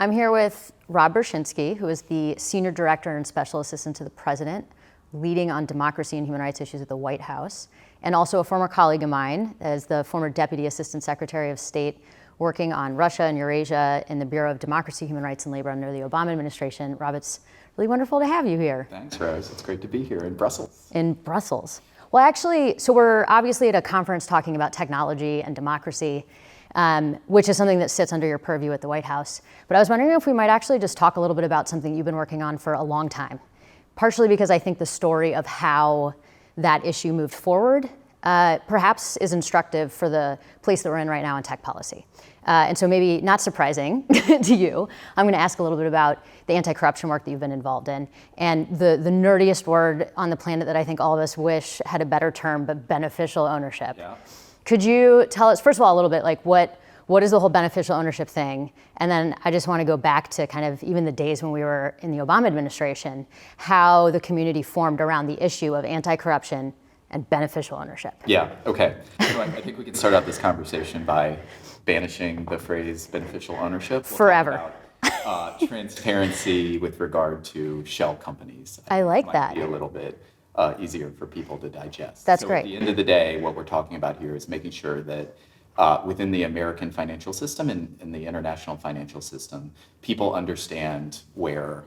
I'm here with Rob Berschinski, who is the Senior Director and Special Assistant to the President, leading on democracy and human rights issues at the White House, and also a former colleague of mine as the former Deputy Assistant Secretary of State working on Russia and Eurasia in the Bureau of Democracy, Human Rights, and Labor under the Obama administration. Rob, it's really wonderful to have you here. Thanks, Rose. It's great to be here in Brussels. In Brussels. Well, actually, so we're obviously at a conference talking about technology and democracy, which is something that sits under your purview at the White House. But I was wondering if we might actually just talk a little bit about something you've been working on for a long time, partially because I think the story of how that issue moved forward perhaps is instructive for the place that we're in right now in tech policy. And so maybe not surprising to you, I'm going to ask a little bit about the anti-corruption work that you've been involved in, and the nerdiest word on the planet that I think all of us wish had a better term, but beneficial ownership. Yeah. Could you tell us, first of all, a little bit like what is the whole beneficial ownership thing? And then I just want to go back to kind of even the days when we were in the Obama administration, how the community formed around the issue of anti-corruption and beneficial ownership. Yeah, okay. So I think we could start out this conversation by banishing the phrase beneficial ownership. We'll forever. Talk about, transparency with regard to shell companies. I like might that. Be a little bit easier for people to digest. That's so great. At the end of the day, what we're talking about here is making sure that within the American financial system and in the international financial system, people understand where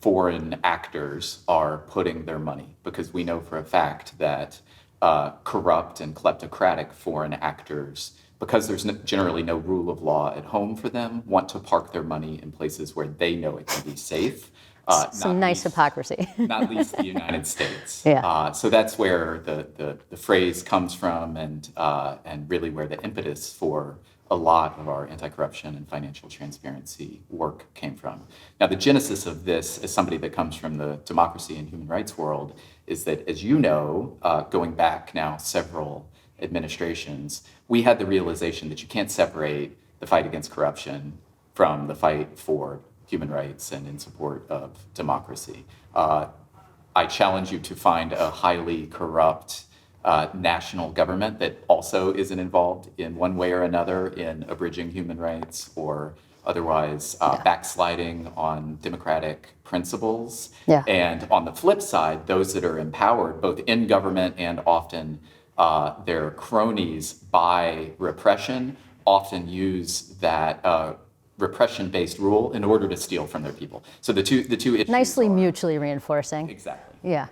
foreign actors are putting their money, because we know for a fact that corrupt and kleptocratic foreign actors, because there's generally no rule of law at home for them, want to park their money in places where they know it can be safe. Some nice hypocrisy. Not least the United States. Yeah. So that's where the phrase comes from, and really where the impetus for a lot of our anti-corruption and financial transparency work came from. Now, the genesis of this, as somebody that comes from the democracy and human rights world, is that, as you know, going back now several administrations, we had the realization that you can't separate the fight against corruption from the fight for human rights and in support of democracy. I challenge you to find a highly corrupt national government that also isn't involved in one way or another in abridging human rights or otherwise backsliding on democratic principles. Yeah. And on the flip side, those that are empowered both in government and often their cronies by repression often use that repression-based rule in order to steal from their people. So the two issues Nicely are mutually reinforcing. Exactly. Yeah.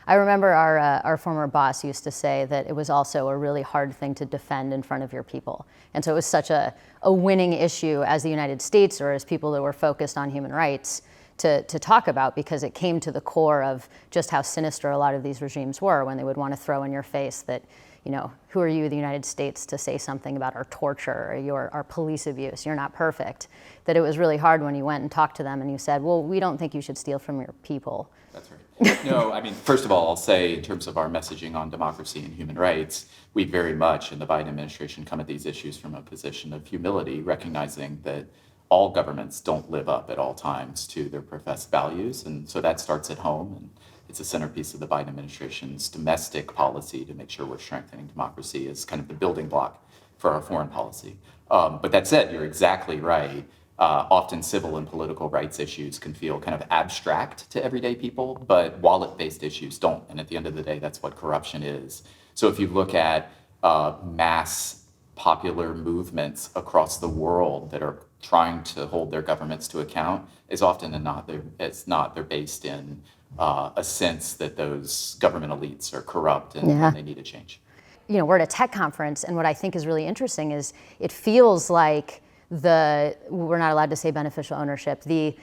I remember our former boss used to say that it was also a really hard thing to defend in front of your people. And so it was such a winning issue as the United States or as people that were focused on human rights to talk about, because it came to the core of just how sinister a lot of these regimes were when they would want to throw in your face that, you know, who are you, the United States, to say something about our torture or our police abuse? You're not perfect. That it was really hard when you went and talked to them and you said, well, we don't think you should steal from your people. That's right. No, I mean, first of all, I'll say in terms of our messaging on democracy and human rights, we very much in the Biden administration come at these issues from a position of humility, recognizing that all governments don't live up at all times to their professed values. And so that starts at home. And it's a centerpiece of the Biden administration's domestic policy to make sure we're strengthening democracy as kind of the building block for our foreign policy. But that said, you're exactly right. Often civil and political rights issues can feel kind of abstract to everyday people, but wallet-based issues don't. And at the end of the day, that's what corruption is. So if you look at mass popular movements across the world that are trying to hold their governments to account, is often they're based in a sense that those government elites are corrupt and they need to change. You know, we're at a tech conference, and what I think is really interesting is it feels like we're not allowed to say beneficial ownership, the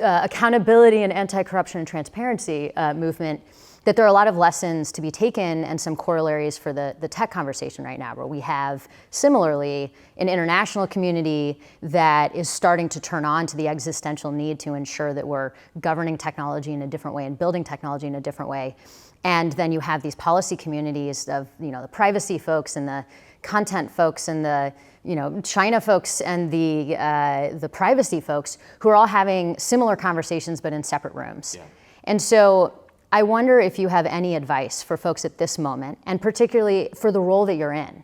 accountability and anti-corruption and transparency movement, that there are a lot of lessons to be taken and some corollaries for the tech conversation right now, where we have similarly an international community that is starting to turn on to the existential need to ensure that we're governing technology in a different way and building technology in a different way. And then you have these policy communities of, you know, the privacy folks and the content folks and the, you know, China folks and the privacy folks who are all having similar conversations but in separate rooms. Yeah. And so I wonder if you have any advice for folks at this moment, and particularly for the role that you're in,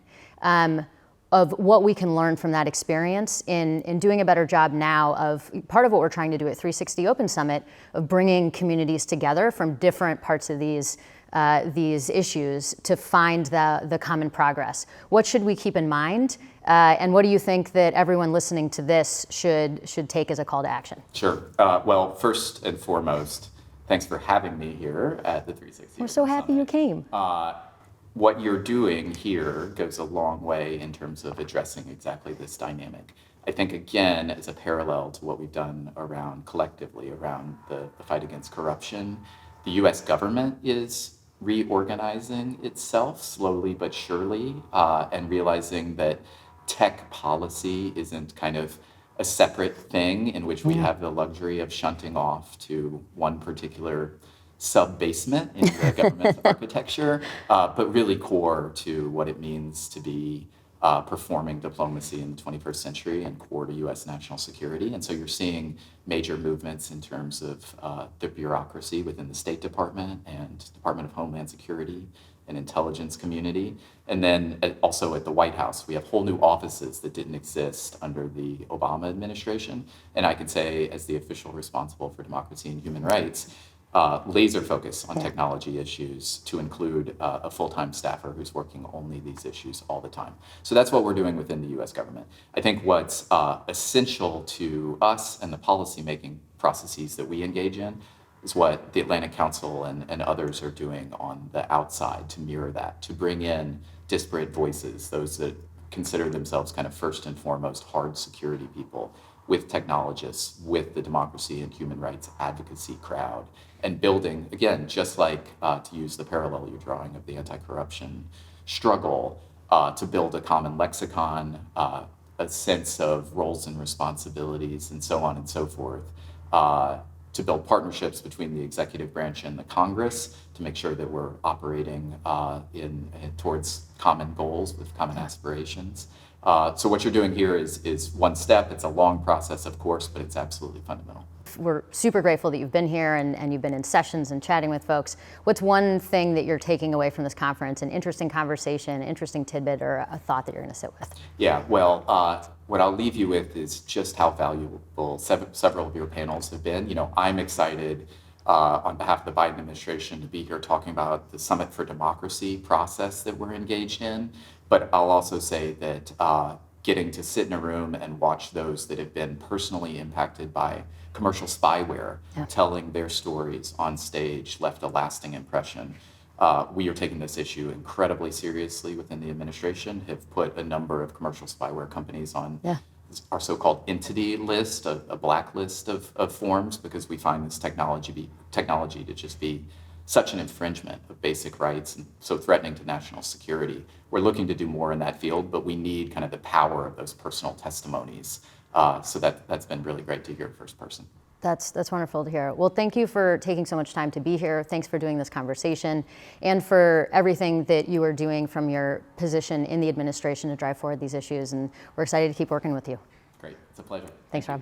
of what we can learn from that experience in doing a better job now of part of what we're trying to do at 360 Open Summit, of bringing communities together from different parts of these issues to find the common progress. What should we keep in mind? And what do you think that everyone listening to this should take as a call to action? Sure. Well, first and foremost, thanks for having me here at the 360. We're so happy you came. What you're doing here goes a long way in terms of addressing exactly this dynamic. I think, again, as a parallel to what we've done collectively around the fight against corruption, the US government is reorganizing itself slowly but surely, and realizing that tech policy isn't kind of a separate thing in which we have the luxury of shunting off to one particular sub-basement in the government's architecture, but really core to what it means to be performing diplomacy in the 21st century and core to US national security. And so you're seeing major movements in terms of the bureaucracy within the State Department and Department of Homeland Security and intelligence community. And then also at the White House, we have whole new offices that didn't exist under the Obama administration. And I can say, as the official responsible for democracy and human rights, laser focus on technology issues to include a full-time staffer who's working only these issues all the time. So that's what we're doing within the US government. I think what's essential to us and the policymaking processes that we engage in is what the Atlantic Council and others are doing on the outside to mirror that, to bring in disparate voices, those that consider themselves kind of first and foremost hard security people, with technologists, with the democracy and human rights advocacy crowd, and building, again, just like to use the parallel you're drawing of the anti-corruption struggle, to build a common lexicon, a sense of roles and responsibilities, and so on and so forth, to build partnerships between the executive branch and the Congress to make sure that we're operating towards common goals with common aspirations. So what you're doing here is one step. It's a long process, of course, but it's absolutely fundamental. We're super grateful that you've been here and you've been in sessions and chatting with folks. What's one thing that you're taking away from this conference, an interesting conversation, an interesting tidbit, or a thought that you're going to sit with? Yeah, well, what I'll leave you with is just how valuable several of your panels have been. You know, I'm excited on behalf of the Biden administration to be here talking about the Summit for Democracy process that we're engaged in. But I'll also say that getting to sit in a room and watch those that have been personally impacted by commercial spyware, telling their stories on stage, left a lasting impression. We are taking this issue incredibly seriously within the administration, have put a number of commercial spyware companies on our so-called entity list, a blacklist of forms, because we find this technology to just be such an infringement of basic rights and so threatening to national security. We're looking to do more in that field, but we need kind of the power of those personal testimonies. So that's been really great to hear first person. That's wonderful to hear. Well, thank you for taking so much time to be here. Thanks for doing this conversation and for everything that you are doing from your position in the administration to drive forward these issues. And we're excited to keep working with you. Great. It's a pleasure. Thanks, Rob.